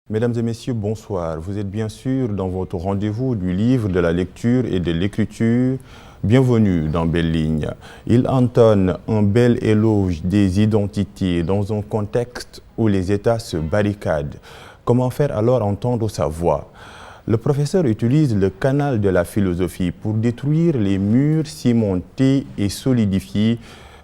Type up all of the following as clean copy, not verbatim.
Mesdames et messieurs, bonsoir. Vous êtes bien sûr dans votre rendez-vous du livre, de la lecture et de l'écriture. Bienvenue dans Belle Ligne. Il entonne un bel éloge des identités dans un contexte où les États se barricadent. Comment faire alors entendre sa voix? Le professeur utilise le canal de la philosophie pour détruire les murs cimentés et solidifiés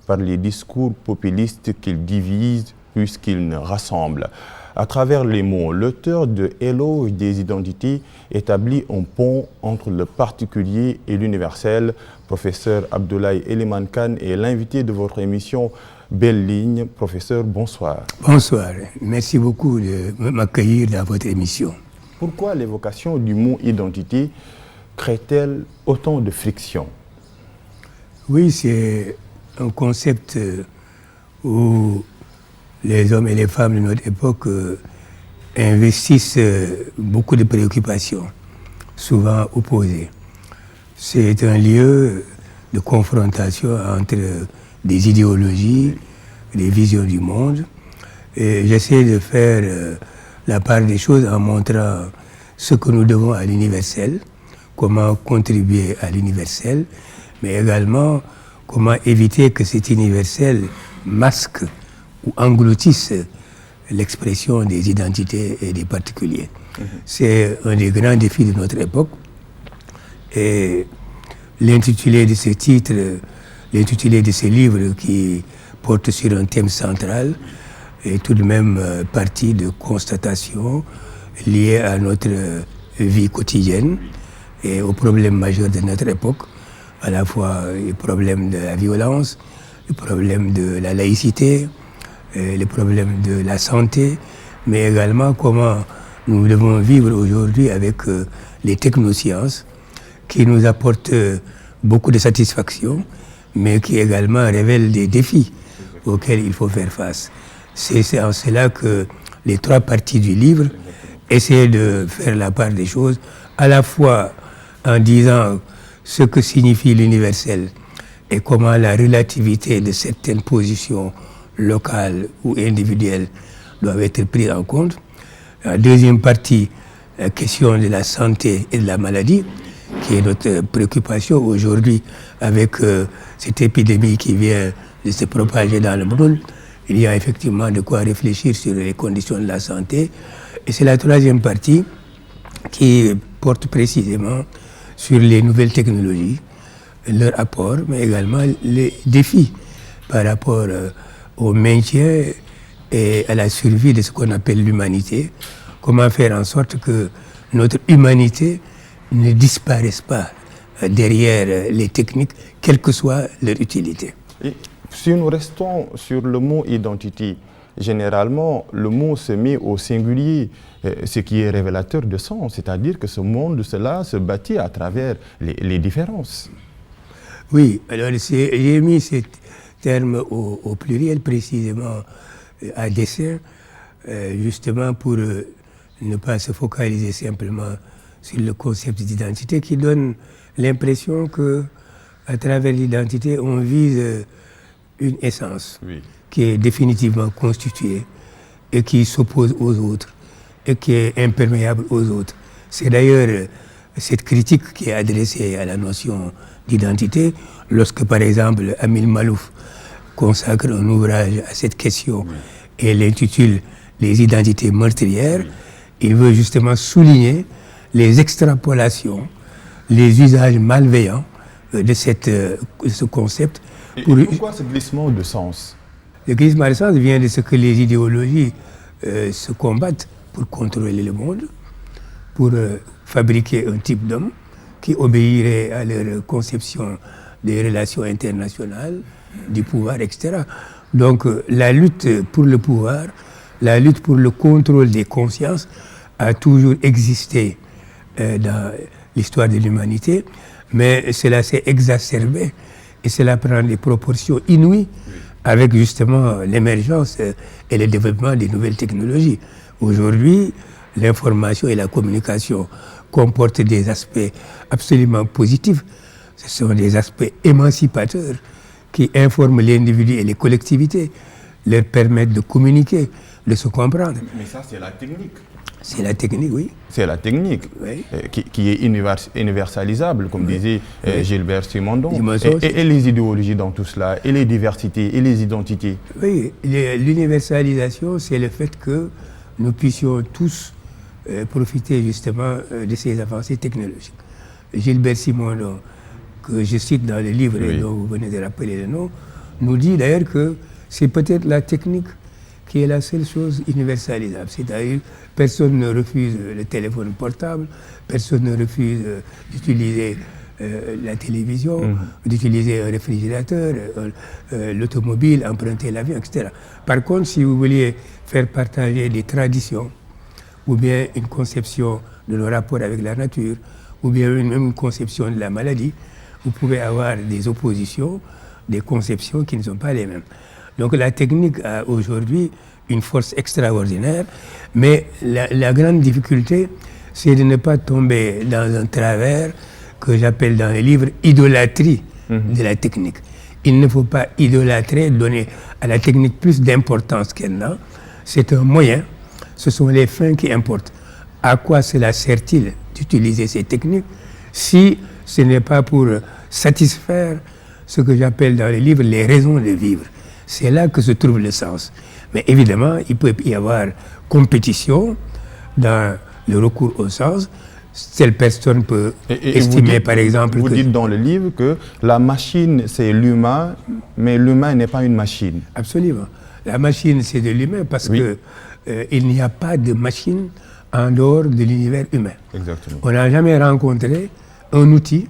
par les discours populistes qu'il divise puisqu'il ne rassemble. À travers les mots, l'auteur de Éloge des identités établit un pont entre le particulier et l'universel. Professeur Abdoulaye Eliman Kane est l'invité de votre émission Belle Ligne. Professeur, bonsoir. Bonsoir. Merci beaucoup de m'accueillir dans votre émission. Pourquoi l'évocation du mot identité crée-t-elle autant de friction? Oui, c'est un concept où les hommes et les femmes de notre époque investissent beaucoup de préoccupations, souvent opposées. C'est un lieu de confrontation entre des idéologies, des visions du monde. Et j'essaie de faire la part des choses en montrant ce que nous devons à l'universel, comment contribuer à l'universel, mais également comment éviter que cet universel masque ou engloutissent l'expression des identités et des particuliers. C'est un des grands défis de notre époque. Et l'intitulé de ce titre, l'intitulé de ce livre qui porte sur un thème central est tout de même partie de constatations liées à notre vie quotidienne et aux problèmes majeurs de notre époque, à la fois les problèmes de la violence, les problèmes de la laïcité, les problèmes de la santé, mais également comment nous devons vivre aujourd'hui avec les technosciences qui nous apportent beaucoup de satisfaction, mais qui également révèlent des défis auxquels il faut faire face. C'est en cela que les trois parties du livre essaient de faire la part des choses, à la fois en disant ce que signifie l'universel et comment la relativité de certaines positions locales ou individuelles doivent être prises en compte. La deuxième partie, la question de la santé et de la maladie, qui est notre préoccupation aujourd'hui avec cette épidémie qui vient de se propager dans le monde. Il y a effectivement de quoi réfléchir sur les conditions de la santé. Et c'est la troisième partie qui porte précisément sur les nouvelles technologies, leur apport, mais également les défis par rapport au maintien et à la survie de ce qu'on appelle l'humanité. Comment faire en sorte que notre humanité ne disparaisse pas derrière les techniques, quelle que soit leur utilité. Et si nous restons sur le mot identité, généralement, le mot se met au singulier, ce qui est révélateur de sens, c'est-à-dire que ce monde, cela se bâtit à travers les différences. Oui, alors j'ai mis cet terme au pluriel précisément à dessein, justement pour ne pas se focaliser simplement sur le concept d'identité qui donne l'impression que à travers l'identité, on vise une essence qui est définitivement constituée et qui s'oppose aux autres et qui est imperméable aux autres. C'est d'ailleurs cette critique qui est adressée à la notion d'identité lorsque, par exemple, Amil Malouf consacre un ouvrage à cette question et l'intitule « Les identités meurtrières », il veut justement souligner les extrapolations, les usages malveillants de ce concept. Pourquoi ce glissement de sens? Le glissement de sens vient de ce que les idéologies se combattent pour contrôler le monde, pour fabriquer un type d'homme qui obéirait à leur conception des relations internationales, du pouvoir, etc. Donc la lutte pour le pouvoir, la lutte pour le contrôle des consciences a toujours existé dans l'histoire de l'humanité, mais cela s'est exacerbé et cela prend des proportions inouïes avec justement l'émergence et le développement des nouvelles technologies. Aujourd'hui, l'information et la communication comportent des aspects absolument positifs. Ce sont des aspects émancipateurs qui informent l'individu et les collectivités, leur permettent de communiquer, de se comprendre. Mais ça, c'est la technique. C'est la technique, oui. C'est la technique Oui. Qui est universalisable, comme disait Gilbert Simondon. Et les idéologies dans tout cela, et les diversités, et les identités. Oui, l'universalisation, c'est le fait que nous puissions tous profiter justement de ces avancées technologiques. Gilbert Simondon, que je cite dans le livre et dont vous venez de rappeler le nom, nous dit d'ailleurs que c'est peut-être la technique qui est la seule chose universalisable. C'est-à-dire, personne ne refuse le téléphone portable, personne ne refuse d'utiliser la télévision, d'utiliser un réfrigérateur, l'automobile, emprunter l'avion, etc. Par contre, si vous vouliez faire partager des traditions, ou bien une conception de nos rapports avec la nature, ou bien même une conception de la maladie, vous pouvez avoir des oppositions, des conceptions qui ne sont pas les mêmes. Donc la technique a aujourd'hui une force extraordinaire, mais la grande difficulté, c'est de ne pas tomber dans un travers que j'appelle dans les livres idolâtrie de la technique. Il ne faut pas idolâtrer, donner à la technique plus d'importance qu'elle n'a. C'est un moyen, ce sont les fins qui importent. À quoi cela sert-il d'utiliser ces techniques si ce n'est pas pour satisfaire ce que j'appelle dans les livres les raisons de vivre? C'est là que se trouve le sens. Mais évidemment, il peut y avoir compétition dans le recours au sens. Telle personne peut estimer, par exemple... Vous dites dans le livre que la machine, c'est l'humain, mais l'humain n'est pas une machine. Absolument. La machine, c'est de l'humain parce que il n'y a pas de machine en dehors de l'univers humain. Exactement. On n'a jamais rencontré un outil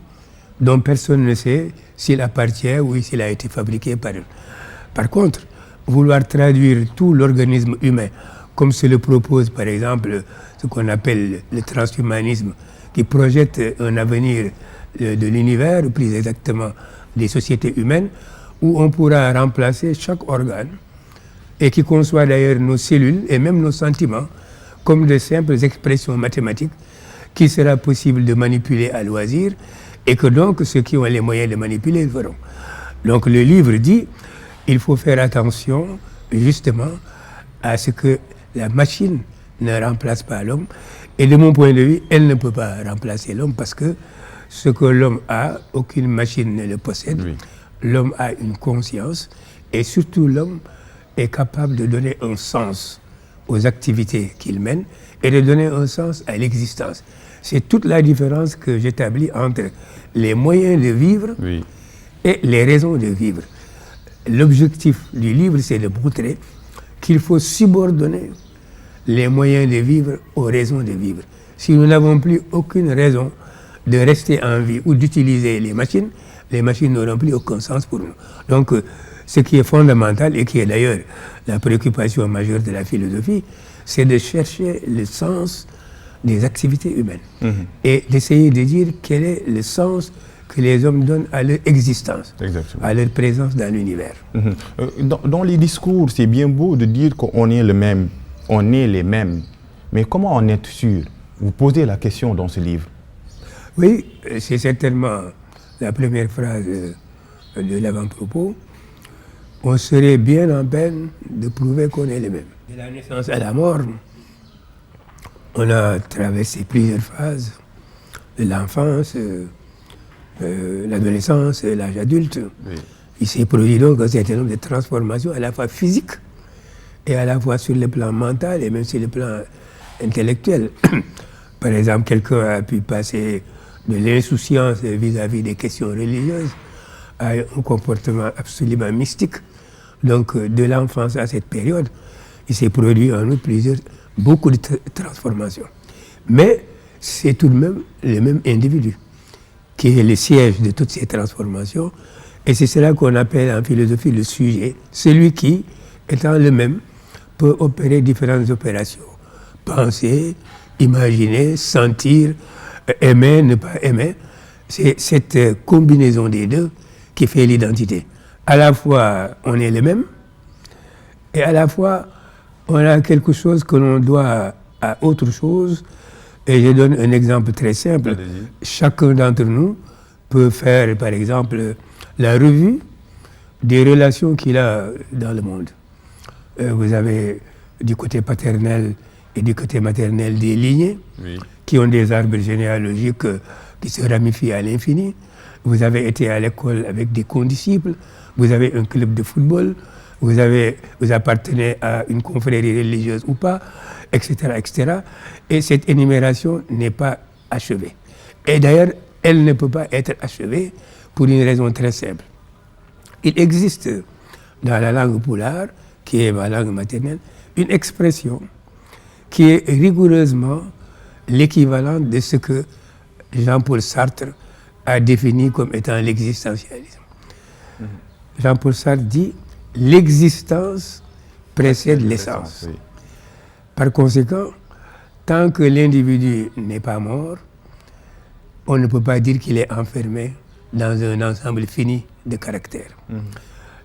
dont personne ne sait s'il appartient ou s'il a été fabriqué par eux. Par contre, vouloir traduire tout l'organisme humain, comme se le propose par exemple ce qu'on appelle le transhumanisme, qui projette un avenir de l'univers, ou plus exactement des sociétés humaines, où on pourra remplacer chaque organe et qui conçoit d'ailleurs nos cellules et même nos sentiments comme de simples expressions mathématiques qui sera possible de manipuler à loisir et que donc ceux qui ont les moyens de manipuler le feront. Donc le livre dit il faut faire attention justement à ce que la machine ne remplace pas l'homme. Et de mon point de vue, elle ne peut pas remplacer l'homme parce que ce que l'homme a, aucune machine ne le possède. Oui. L'homme a une conscience et surtout l'homme est capable de donner un sens aux activités qu'il mène et de donner un sens à l'existence. C'est toute la différence que j'établis entre les moyens de vivre et les raisons de vivre. L'objectif du livre, c'est de montrer qu'il faut subordonner les moyens de vivre aux raisons de vivre. Si nous n'avons plus aucune raison de rester en vie ou d'utiliser les machines n'auront plus aucun sens pour nous. Donc, ce qui est fondamental et qui est d'ailleurs la préoccupation majeure de la philosophie, c'est de chercher le sens des activités humaines et d'essayer de dire quel est le sens que les hommes donnent à leur existence, à leur présence dans l'univers. Dans les discours, c'est bien beau de dire qu'on est le même, on est les mêmes, mais comment en être sûr? Vous posez la question dans ce livre. Oui, c'est certainement la première phrase de l'avant-propos. On serait bien en peine de prouver qu'on est les mêmes. De la naissance à la mort, on a traversé plusieurs phases, de l'enfance, l'adolescence, l'âge adulte. Oui. Il s'est produit donc un certain nombre de transformations à la fois physiques et à la fois sur le plan mental et même sur le plan intellectuel. Par exemple, quelqu'un a pu passer de l'insouciance vis-à-vis des questions religieuses à un comportement absolument mystique. Donc, de l'enfance à cette période, il s'est produit en outre beaucoup de transformations. Mais c'est tout de même le même individu qui est le siège de toutes ces transformations. Et c'est cela qu'on appelle en philosophie le sujet. Celui qui, étant le même, peut opérer différentes opérations. Penser, imaginer, sentir, aimer, ne pas aimer. C'est cette combinaison des deux qui fait l'identité. À la fois, on est les mêmes, et à la fois, on a quelque chose que l'on doit à autre chose. Et je donne un exemple très simple. Allez-y. Chacun d'entre nous peut faire, par exemple, la revue des relations qu'il a dans le monde. Vous avez du côté paternel et du côté maternel des lignées, Oui. qui ont des arbres généalogiques qui se ramifient à l'infini. Vous avez été à l'école avec des condisciples, vous avez un club de football, vous appartenez à une confrérie religieuse ou pas, etc., etc. Et cette énumération n'est pas achevée. Et d'ailleurs, elle ne peut pas être achevée pour une raison très simple. Il existe dans la langue pulaar, qui est ma langue maternelle, une expression qui est rigoureusement l'équivalent de ce que Jean-Paul Sartre a défini comme étant l'existentialisme. Jean-Paul Sartre dit « l'existence précède l'essence Oui. ». Par conséquent, tant que l'individu n'est pas mort, on ne peut pas dire qu'il est enfermé dans un ensemble fini de caractères.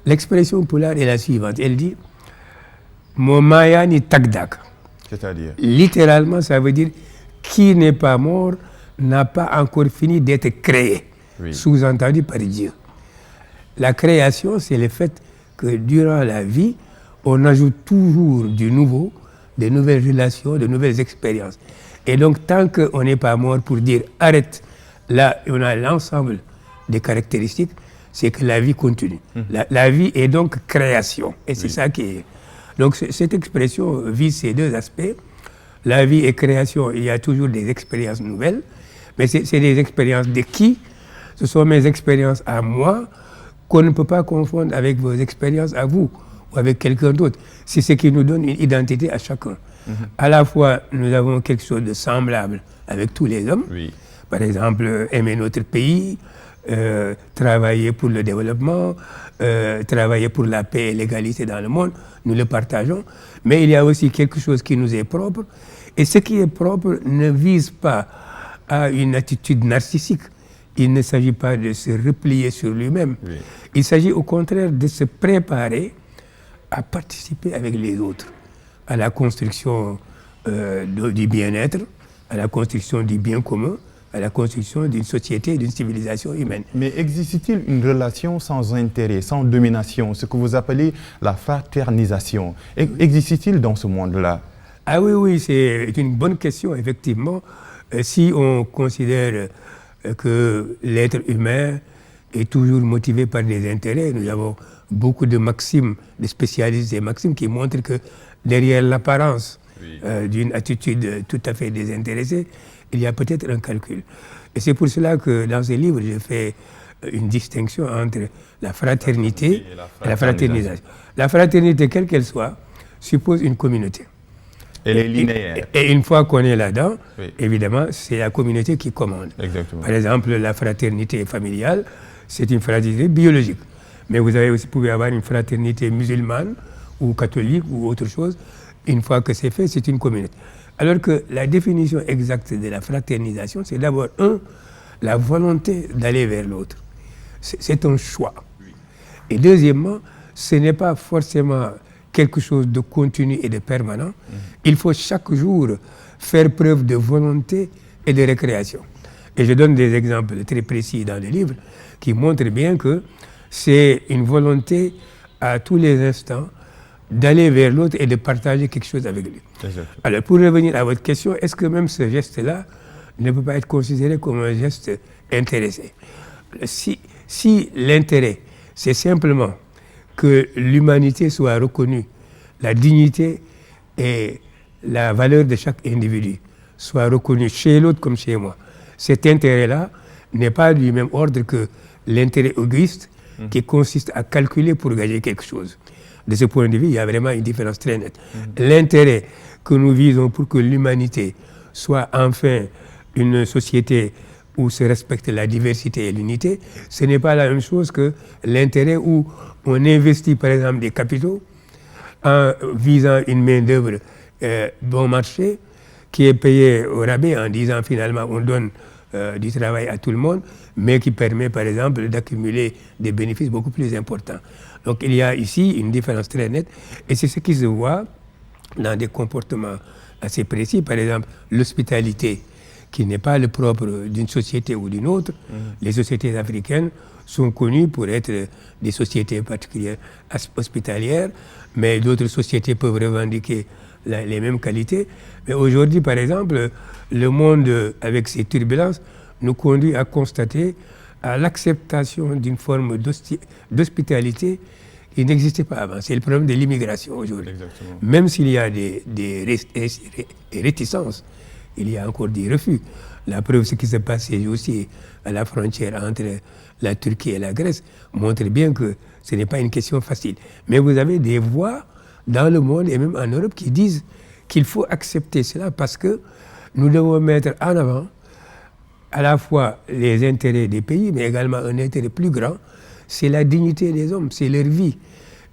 L'expression pulaar est la suivante. Elle dit « Mo mayani tagdak ». C'est-à-dire? Littéralement, ça veut dire « qui n'est pas mort n'a pas encore fini d'être créé », Oui. sous-entendu par Dieu. La création, c'est le fait que durant la vie, on ajoute toujours du nouveau, de nouvelles relations, de nouvelles expériences. Et donc, tant qu'on n'est pas mort pour dire « arrête », là, on a l'ensemble des caractéristiques, c'est que la vie continue. La vie est donc création. Et c'est ça qui est... Donc, cette expression vise ces deux aspects. La vie et création, il y a toujours des expériences nouvelles, mais c'est des expériences de qui? Ce sont mes expériences à moi, qu'on ne peut pas confondre avec vos expériences à vous ou avec quelqu'un d'autre. C'est ce qui nous donne une identité à chacun. À la fois, nous avons quelque chose de semblable avec tous les hommes. Oui. Par exemple, aimer notre pays, travailler pour le développement, travailler pour la paix et l'égalité dans le monde, nous le partageons. Mais il y a aussi quelque chose qui nous est propre. Et ce qui est propre ne vise pas à une attitude narcissique. Il ne s'agit pas de se replier sur lui-même. Oui. Il s'agit au contraire de se préparer à participer avec les autres à la construction du bien-être, à la construction du bien commun, à la construction d'une société, d'une civilisation humaine. Mais existe-t-il une relation sans intérêt, sans domination, ce que vous appelez la fraternisation? Existe-t-il dans ce monde-là? Ah oui, c'est une bonne question, effectivement. Si on considère que l'être humain est toujours motivé par des intérêts, nous avons beaucoup de maximes, de spécialistes des maximes qui montrent que derrière l'apparence d'une attitude tout à fait désintéressée, il y a peut-être un calcul. Et c'est pour cela que dans ce livre, je fais une distinction entre la fraternité et la fraternisation. La fraternité, quelle qu'elle soit, suppose une communauté. Elle est linéaire. Et une fois qu'on est là-dedans, Oui. évidemment, c'est la communauté qui commande. Exactement. Par exemple, la fraternité familiale, c'est une fraternité biologique. Mais vous pouvez avoir une fraternité musulmane ou catholique ou autre chose. Une fois que c'est fait, c'est une communauté. Alors que la définition exacte de la fraternisation, c'est d'abord, la volonté d'aller vers l'autre. C'est un choix. Et deuxièmement, ce n'est pas forcément quelque chose de continu et de permanent. Il faut chaque jour faire preuve de volonté et de récréation. Et je donne des exemples très précis dans le livre qui montrent bien que c'est une volonté à tous les instants d'aller vers l'autre et de partager quelque chose avec lui. Exactement. Alors, pour revenir à votre question, est-ce que même ce geste-là ne peut pas être considéré comme un geste intéressé? Si l'intérêt, c'est simplement que l'humanité soit reconnue, la dignité et la valeur de chaque individu soient reconnues chez l'autre comme chez moi, cet intérêt-là n'est pas du même ordre que l'intérêt égoïste qui consiste à calculer pour gagner quelque chose. De ce point de vue, il y a vraiment une différence très nette. L'intérêt que nous visons pour que l'humanité soit enfin une société où se respecte la diversité et l'unité, ce n'est pas la même chose que l'intérêt où on investit par exemple des capitaux en visant une main-d'œuvre bon marché qui est payée au rabais en disant finalement on donne du travail à tout le monde, mais qui permet par exemple d'accumuler des bénéfices beaucoup plus importants. Donc il y a ici une différence très nette et c'est ce qui se voit dans des comportements assez précis, par exemple l'hospitalité qui n'est pas le propre d'une société ou d'une autre. Les sociétés africaines sont connues pour être des sociétés particulières hospitalières, mais d'autres sociétés peuvent revendiquer les mêmes qualités. Mais aujourd'hui, par exemple, le monde, avec ses turbulences, nous conduit à constater à l'acceptation d'une forme d'hospitalité qui n'existait pas avant. C'est le problème de l'immigration aujourd'hui. Même s'il y a des réticences, il y a encore des refus. La preuve, ce qui se passe aussi à la frontière entre la Turquie et la Grèce montre bien que ce n'est pas une question facile. Mais vous avez des voix dans le monde et même en Europe qui disent qu'il faut accepter cela parce que nous devons mettre en avant à la fois les intérêts des pays, mais également un intérêt plus grand, c'est la dignité des hommes, c'est leur vie.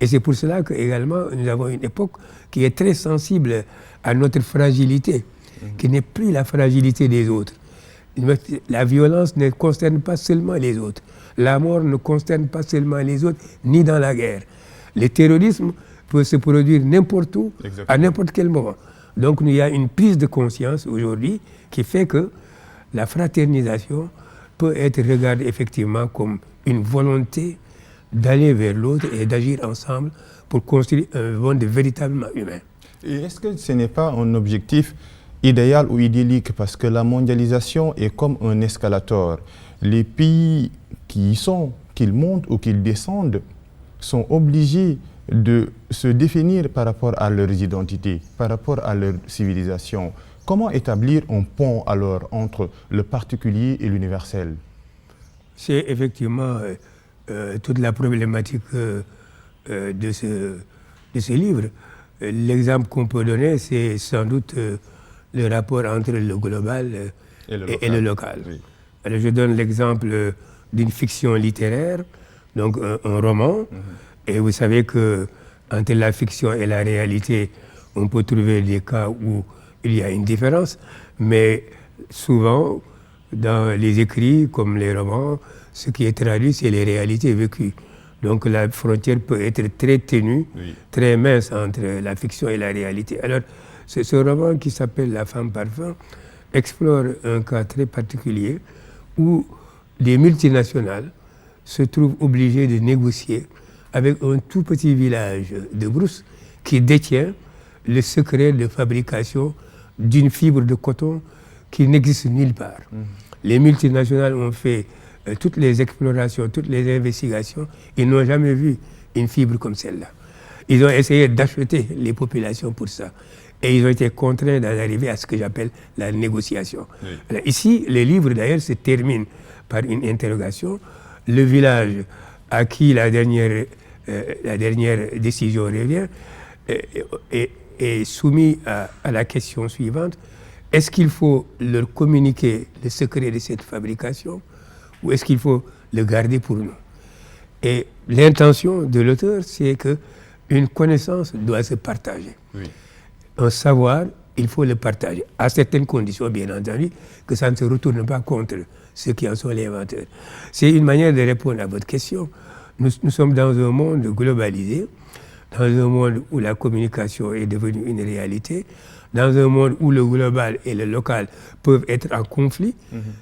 Et c'est pour cela que également nous avons une époque qui est très sensible à notre fragilité, qui n'est plus la fragilité des autres. La violence ne concerne pas seulement les autres. La mort ne concerne pas seulement les autres, ni dans la guerre. Le terrorisme peut se produire n'importe où, à n'importe quel moment. Donc il y a une prise de conscience aujourd'hui qui fait que la fraternisation peut être regardée effectivement comme une volonté d'aller vers l'autre et d'agir ensemble pour construire un monde véritablement humain. Et est-ce que ce n'est pas un objectif idéal ou idyllique parce que la mondialisation est comme un escalator. Les pays qui y sont, qu'ils montent ou qu'ils descendent, sont obligés de se définir par rapport à leurs identités, par rapport à leur civilisation. Comment établir un pont alors entre le particulier et l'universel? C'est effectivement toute la problématique de ce livre. L'exemple qu'on peut donner, c'est sans doute le rapport entre le global et le local. Oui. Alors, je donne l'exemple d'une fiction littéraire, donc un roman. Et vous savez que entre la fiction et la réalité, on peut trouver des cas où il y a une différence, mais souvent, dans les écrits comme les romans, ce qui est traduit, c'est les réalités vécues. Donc la frontière peut être très ténue, très mince entre la fiction et la réalité. Alors, ce roman qui s'appelle La femme parfum explore un cas très particulier où des multinationales se trouvent obligées de négocier avec un tout petit village de brousse qui détient le secret de fabrication d'une fibre de coton qui n'existe nulle part. Les multinationales ont fait toutes les explorations, toutes les investigations, ils n'ont jamais vu une fibre comme celle-là. Ils ont essayé d'acheter les populations pour ça. Et ils ont été contraints d'en arriver à ce que j'appelle la négociation. Alors, ici, le livre d'ailleurs se termine par une interrogation. Le village à qui la dernière décision revient est soumis à la question suivante. Est-ce qu'il faut leur communiquer le secret de cette fabrication ou est-ce qu'il faut le garder pour nous? Et l'intention de l'auteur, c'est qu'une connaissance doit se partager. Un savoir, il faut le partager, à certaines conditions, bien entendu, que ça ne se retourne pas contre ceux qui en sont les inventeurs. C'est une manière de répondre à votre question. Nous sommes dans un monde globalisé, dans un monde où la communication est devenue une réalité, dans un monde où le global et le local peuvent être en conflit.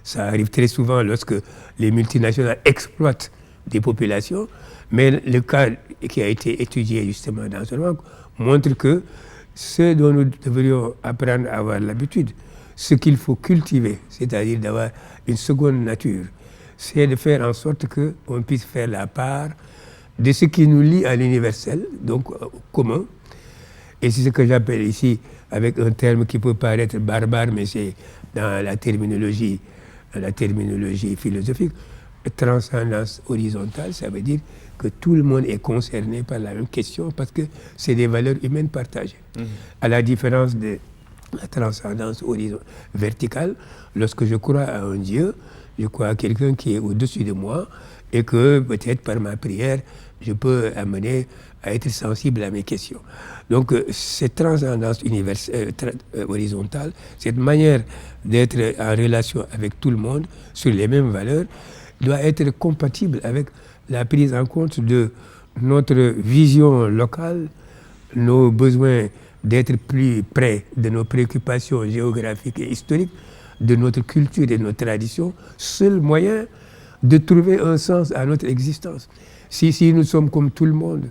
Ça arrive très souvent lorsque les multinationales exploitent des populations, mais le cas qui a été étudié justement dans ce roman montre que ce dont nous devrions apprendre à avoir l'habitude, ce qu'il faut cultiver, c'est-à-dire d'avoir une seconde nature, c'est de faire en sorte qu'on puisse faire la part de ce qui nous lie à l'universel, donc au commun. Et c'est ce que j'appelle ici, avec un terme qui peut paraître barbare, mais c'est dans la terminologie philosophique, transcendance horizontale, ça veut dire que tout le monde est concerné par la même question parce que c'est des valeurs humaines partagées. À la différence de la transcendance verticale, lorsque je crois à un Dieu, je crois à quelqu'un qui est au-dessus de moi et que peut-être par ma prière, je peux amener à être sensible à mes questions. Donc cette transcendance horizontale, cette manière d'être en relation avec tout le monde sur les mêmes valeurs, doit être compatible avec la prise en compte de notre vision locale, nos besoins d'être plus près de nos préoccupations géographiques et historiques, de notre culture et de notre tradition, seul moyen de trouver un sens à notre existence. Si nous sommes comme tout le monde,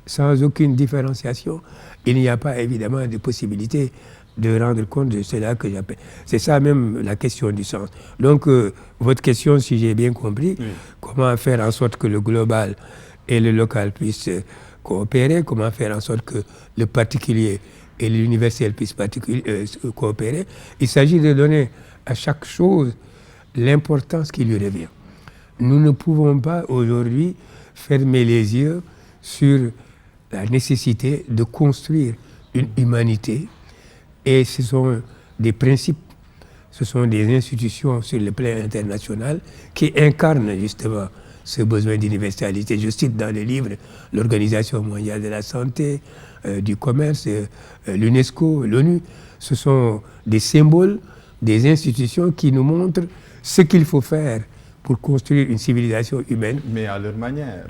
sans aucune différenciation, il n'y a pas évidemment de possibilité de rendre compte de cela que j'appelle. C'est ça même la question du sens. Donc, votre question, si j'ai bien compris, comment faire en sorte que le global et le local puissent coopérer, comment faire en sorte que le particulier et l'universel puissent coopérer. Il s'agit de donner à chaque chose l'importance qui lui revient. Nous ne pouvons pas aujourd'hui fermer les yeux sur la nécessité de construire une humanité, et ce sont des principes, ce sont des institutions sur le plan international qui incarnent justement ce besoin d'universalité. Je cite dans le livre l'Organisation mondiale de la santé, du commerce, l'UNESCO, l'ONU. Ce sont des symboles, des institutions qui nous montrent ce qu'il faut faire pour construire une civilisation humaine. Mais à leur manière.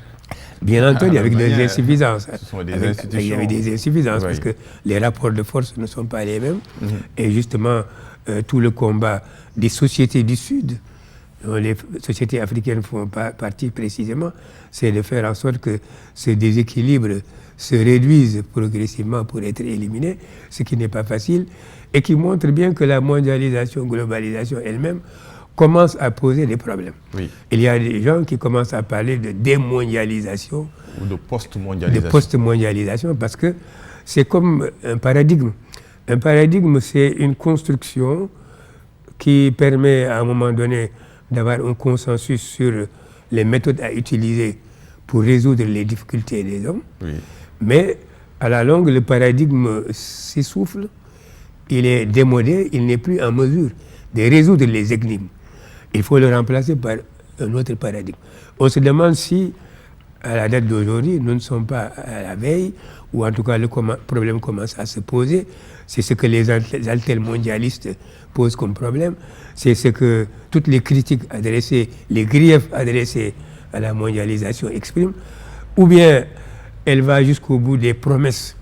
Bien entendu, avec des insuffisances. Ce sont des institutions. Avec des insuffisances, Oui. parce que les rapports de force ne sont pas les mêmes. Et justement, tout le combat des sociétés du Sud, dont les sociétés africaines font partie précisément, c'est de faire en sorte que ce déséquilibre se réduise progressivement pour être éliminé, ce qui n'est pas facile, et qui montre bien que la mondialisation, globalisation elle-même commence à poser des problèmes. Oui. Il y a des gens qui commencent à parler de démondialisation, Ou de post-mondialisation. de post-mondialisation, parce que c'est comme un paradigme. Un paradigme, c'est une construction qui permet à un moment donné d'avoir un consensus sur les méthodes à utiliser pour résoudre les difficultés des hommes. Oui. Mais à la longue, le paradigme s'essouffle, il est démodé, il n'est plus en mesure de résoudre les énigmes. Il faut le remplacer par un autre paradigme. On se demande si, à la date d'aujourd'hui, nous ne sommes pas à la veille, ou en tout cas le problème commence à se poser. C'est ce que les altermondialistes posent comme problème. C'est ce que toutes les critiques adressées, les griefs adressés à la mondialisation expriment. Ou bien elle va jusqu'au bout des promesses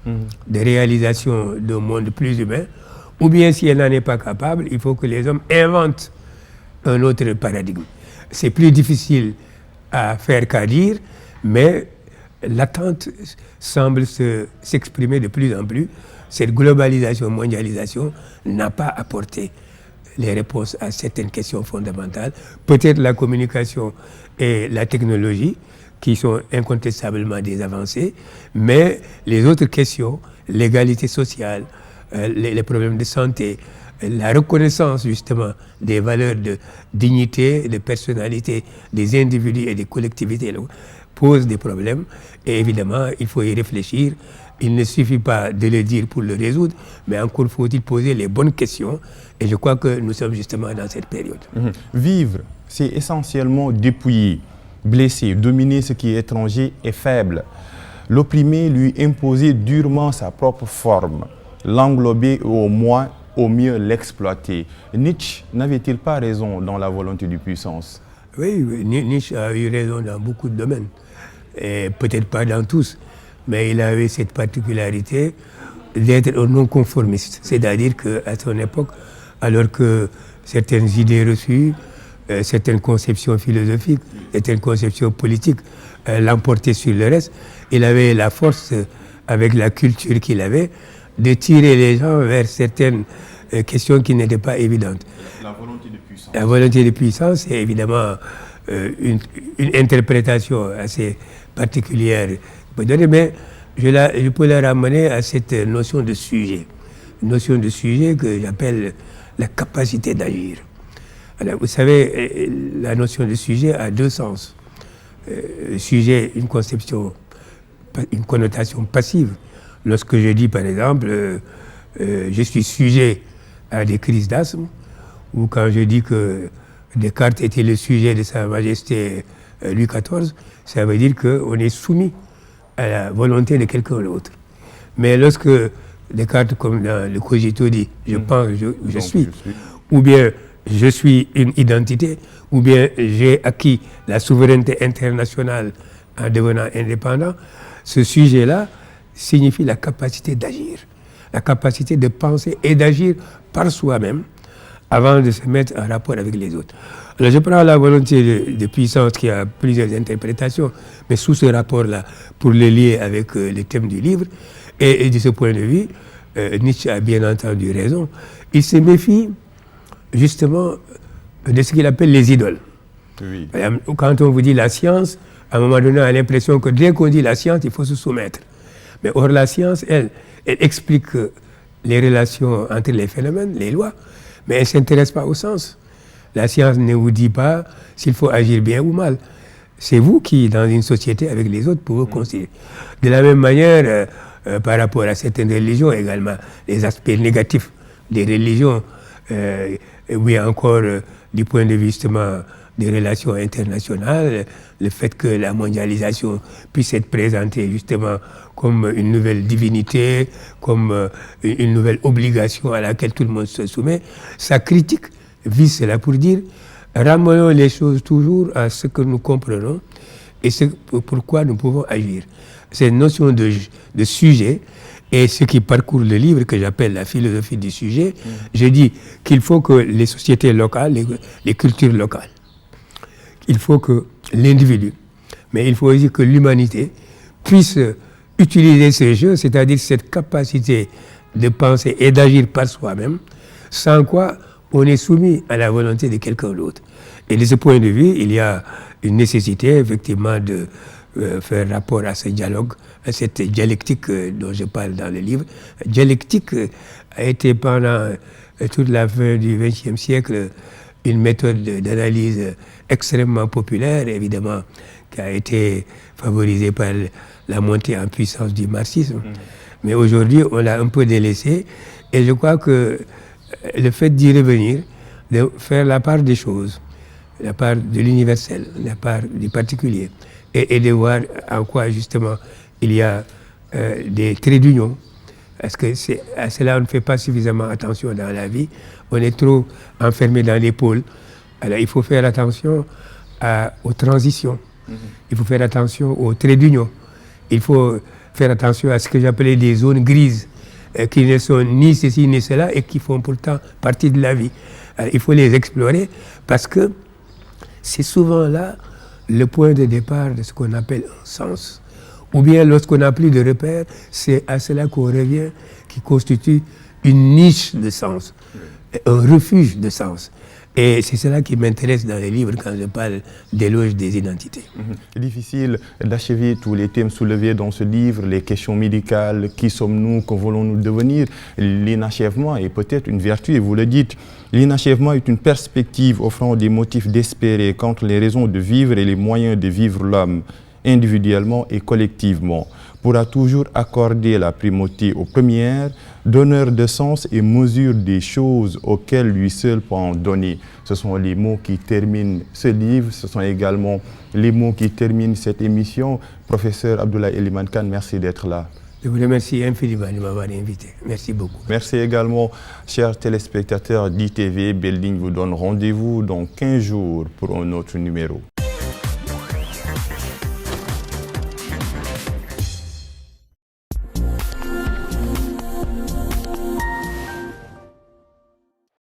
de réalisation d'un monde plus humain, ou bien si elle n'en est pas capable, il faut que les hommes inventent un autre paradigme. C'est plus difficile à faire qu'à dire, mais l'attente semble s'exprimer de plus en plus. Cette globalisation, mondialisation n'a pas apporté les réponses à certaines questions fondamentales. Peut-être la communication et la technologie, qui sont incontestablement des avancées, mais les autres questions, l'égalité sociale, les problèmes de santé, la reconnaissance justement des valeurs de dignité, de personnalité des individus et des collectivités posent des problèmes, et évidemment il faut y réfléchir. Il ne suffit pas de le dire pour le résoudre, mais encore faut-il poser les bonnes questions, et je crois que nous sommes justement dans cette période. Vivre, c'est essentiellement dépouiller, blesser, dominer ce qui est étranger et faible, l'opprimer, lui imposer durement sa propre forme, l'englober au mieux l'exploiter. Nietzsche n'avait-il pas raison dans la volonté de puissance? Oui, Nietzsche a eu raison dans beaucoup de domaines, et peut-être pas dans tous, mais il avait cette particularité d'être un non-conformiste, c'est-à-dire qu'à son époque, alors que certaines idées reçues, certaines conceptions philosophiques, certaines conceptions politiques l'emportaient sur le reste, il avait la force, avec la culture qu'il avait, de tirer les gens vers certaines questions qui n'étaient pas évidentes. La volonté de puissance. La volonté de puissance, c'est évidemment une interprétation assez particulière, mais je peux la ramener à cette notion de sujet. Une notion de sujet que j'appelle la capacité d'agir. Alors, vous savez, la notion de sujet a deux sens. Sujet, une conception, une connotation passive. Lorsque je dis, par exemple, je suis sujet à des crises d'asthme, ou quand je dis que Descartes était le sujet de Sa Majesté Louis XIV, ça veut dire qu'on est soumis à la volonté de quelqu'un d'autre. Mais lorsque Descartes, comme dans le Cogito, dit « je pense, je suis », ou bien je suis une identité, ou bien j'ai acquis la souveraineté internationale en devenant indépendant, ce sujet-là signifie la capacité d'agir, la capacité de penser et d'agir par soi-même, avant de se mettre en rapport avec les autres. Alors je prends la volonté de puissance qui a plusieurs interprétations, mais sous ce rapport-là, pour le lier avec les thèmes du livre, et de ce point de vue, Nietzsche a bien entendu raison. Il se méfie justement de ce qu'il appelle les idoles. Oui. Quand on vous dit la science, à un moment donné, on a l'impression que dès qu'on dit la science, il faut se soumettre. Mais or, la science, elle explique les relations entre les phénomènes, les lois, mais elle ne s'intéresse pas au sens. La science ne vous dit pas s'il faut agir bien ou mal. C'est vous qui, dans une société avec les autres, pouvez considérer. De la même manière, par rapport à certaines religions également, les aspects négatifs des religions, oui, encore du point de vue justement des relations internationales, le fait que la mondialisation puisse être présentée justement comme une nouvelle divinité, comme une nouvelle obligation à laquelle tout le monde se soumet, sa critique vise cela pour dire ramenons les choses toujours à ce que nous comprenons et pourquoi nous pouvons agir. Cette notion de sujet et ce qui parcourt le livre que j'appelle la philosophie du sujet, je dis qu'il faut que les sociétés locales, les cultures locales, il faut que l'individu, mais il faut aussi que l'humanité puisse utiliser ce jeu, c'est-à-dire cette capacité de penser et d'agir par soi-même, sans quoi on est soumis à la volonté de quelqu'un d'autre. Et de ce point de vue, il y a une nécessité effectivement de faire rapport à ce dialogue, à cette dialectique dont je parle dans le livre. Dialectique a été pendant toute la fin du XXe siècle une méthode d'analyse extrêmement populaire, évidemment, qui a été favorisée par la montée en puissance du marxisme. Mais aujourd'hui, on l'a un peu délaissé. Et je crois que le fait d'y revenir, de faire la part des choses, la part de l'universel, la part du particulier, et de voir en quoi, justement, il y a des traits d'union. Parce que à cela, on ne fait pas suffisamment attention dans la vie. On est trop enfermé dans les pôles. Alors, il faut faire attention aux transitions. Il faut faire attention aux traits d'union. Il faut faire attention à ce que j'appelais des zones grises, qui ne sont ni ceci ni cela et qui font pourtant partie de la vie. Alors, il faut les explorer parce que c'est souvent là le point de départ de ce qu'on appelle un sens. Ou bien lorsqu'on n'a plus de repères, c'est à cela qu'on revient, qui constitue une niche de sens, un refuge de sens. Et c'est cela qui m'intéresse dans les livres quand je parle d'éloge des identités. C'est difficile d'achever tous les thèmes soulevés dans ce livre, les questions médicales, qui sommes-nous, que voulons-nous devenir. L'inachèvement est peut-être une vertu, et vous le dites. L'inachèvement est une perspective offrant des motifs d'espérer contre les raisons de vivre et les moyens de vivre l'homme, individuellement et collectivement, pourra toujours accorder la primauté aux premières, donneur de sens et mesure des choses auxquelles lui seul peut en donner. Ce sont les mots qui terminent ce livre, ce sont également les mots qui terminent cette émission. Professeur Abdoulaye Elimane Kane, merci d'être là. Je vous remercie infiniment de m'avoir invité. Merci beaucoup. Merci également, chers téléspectateurs d'ITV. Belle Ligne vous donne rendez-vous dans 15 jours pour un autre numéro.